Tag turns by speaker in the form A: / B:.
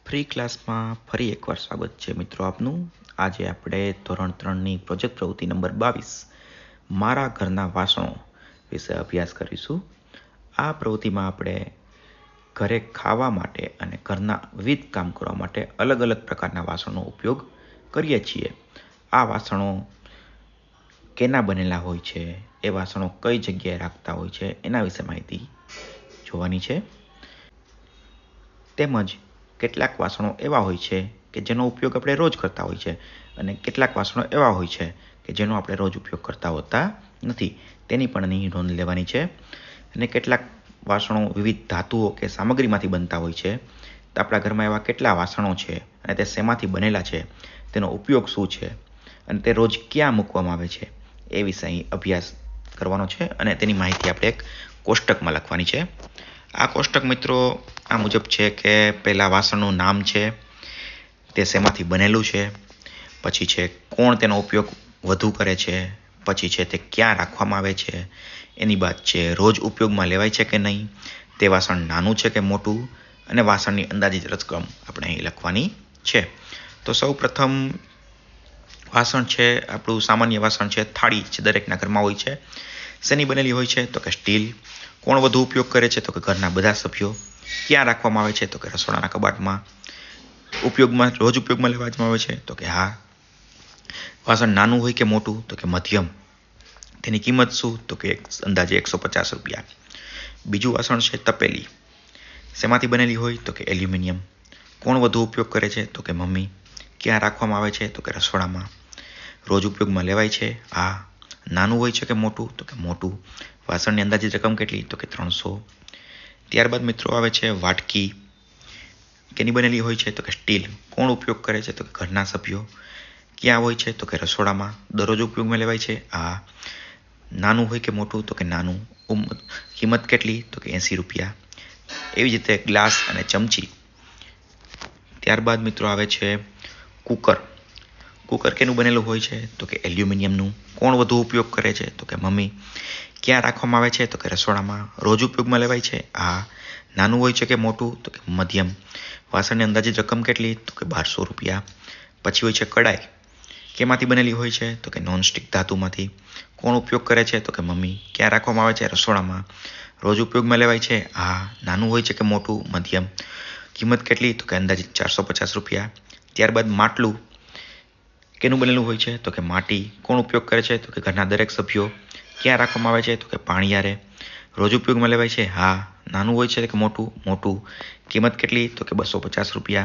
A: Free ક્લાસમાં ફરી એકવાર સ્વાગત છે મિત્રો આપનું। આજે આપણે ધોરણ 3ની પ્રોજેક્ટ પ્રવૃત્તિ નંબર 22 મારા ઘરના વાસણો વિશે અભ્યાસ કરીશું। આ પ્રવૃત્તિમાં આપણે ઘરે ખાવા માટે અને ઘરના વિવિધ કામ કરવા માટે અલગ અલગ પ્રકારના વાસણનો ઉપયોગ કરીએ છીએ। આ વાસણો કેના બનેલા હોય છે, એ વાસણો કઈ જગ્યાએ રાખતા હોય છે, એના વિશે માહિતી જોવાની છે। તેમજ કેટલાક વાસણો એવા હોય છે કે જેનો ઉપયોગ આપણે રોજ કરતા હોય છે અને કેટલાક વાસણો એવા હોય છે કે જેનો આપણે રોજ ઉપયોગ કરતા હોતા નથી, તેની પણ અહીં નોંધ લેવાની છે। અને કેટલાક વાસણો વિવિધ ધાતુઓ કે સામગ્રીમાંથી બનતા હોય છે, તો આપણા ઘરમાં એવા કેટલા વાસણો છે અને તે શેમાંથી બનેલા છે, તેનો ઉપયોગ શું છે અને તે રોજ ક્યાં મૂકવામાં આવે છે, એ વિશે અહીં અભ્યાસ કરવાનો છે અને તેની માહિતી આપણે એક કોષ્ટકમાં લખવાની છે। આ કોષ્ટક મિત્રો આ મુજબ છે કે પહેલા વાસણનું નામ છે, તે શેમાંથી બનેલું છે, પછી છે કોણ તેનો ઉપયોગ વધુ કરે છે, પછી છે તે ક્યાં રાખવામાં આવે છે, એની બાદ છે રોજ ઉપયોગમાં લેવાય છે કે નહીં, તે વાસણ નાનું છે કે મોટું, અને વાસણની અંદાજિત રકમ આપણે અહીં લખવાની છે। તો સૌ પ્રથમ વાસણ છે આપણું સામાન્ય વાસણ છે, થાળી છે, દરેકના ઘરમાં હોય છે। શેની બનેલી હોય છે તો કે સ્ટીલ। કોણ વધુ ઉપયોગ કરે છે તો કે ઘરના બધા સભ્યો। ક્યાં રાખવામાં આવે છે તો કે રસોડાના કબાટમાં। રોજ ઉપયોગમાં લેવામાં આવે છે તો કે હા। વાસણ નાનું હોય કે મોટું તો કે મધ્યમ। તેની કિંમત શું તો કે અંદાજે 150 રૂપિયા। બીજું વાસણ છે તપેલી। શેમાંથી બનેલી હોય તો કે એલ્યુમિનિયમ। કોણ વધુ ઉપયોગ કરે છે તો કે મમ્મી। ક્યાં રાખવામાં આવે છે તો કે રસોડામાં। રોજ ઉપયોગમાં લેવાય છે હા। નાનું હોય છે કે મોટું તો કે મોટું। વાસણની અંદાજિત રકમ કેટલી તો કે 300। ત્યારબાદ મિત્રો આવે છે વાટકી। કેની બનેલી હોય છે તો કે સ્ટીલ। કોણ ઉપયોગ કરે છે તો કે ઘરના સભ્યો। ક્યાં હોય છે તો કે રસોડામાં। દરરોજ ઉપયોગમાં લેવાય છે હા। નાનું હોય કે મોટું તો કે નાનું। કિંમત કેટલી તો કે 80 રૂપિયા। એવી જ રીતે ગ્લાસ અને ચમચી। ત્યારબાદ મિત્રો આવે છે કુકર। કુકર કેનું બનેલું હોય છે તો કે એલ્યુમિનિયમનું। કોણ વધુ ઉપયોગ કરે છે તો કે મમ્મી। ક્યાં રાખવામાં આવે છે તો કે રસોડામાં। રોજ ઉપયોગમાં લેવાય છે હા। નાનું હોય છે કે મોટું તો કે મધ્યમ। વાસણની અંદાજિત રકમ કેટલી તો કે 1200 રૂપિયા। પછી હોય છે કડાઈ। કેમાંથી બનેલી હોય છે તો કે નોનસ્ટિક ધાતુમાંથી। કોણ ઉપયોગ કરે છે તો કે મમ્મી। ક્યાં રાખવામાં આવે છે રસોડામાં। રોજ ઉપયોગમાં લેવાય છે હા। નાનું હોય છે કે મોટું મધ્યમ। કિંમત કેટલી તો કે અંદાજિત 450 રૂપિયા। ત્યારબાદ માટલું। કેનું બનેલું હોય છે તો કે માટી। કોણ ઉપયોગ કરે છે તો કે ઘરના દરેક સભ્યો। ક્યાં રાખવામાં આવે છે તો કે પાણીયારે। રોજ ઉપયોગમાં લેવાય છે હા। નાનું હોય છે કે મોટું કિંમત કેટલી તો કે 250 રૂપિયા।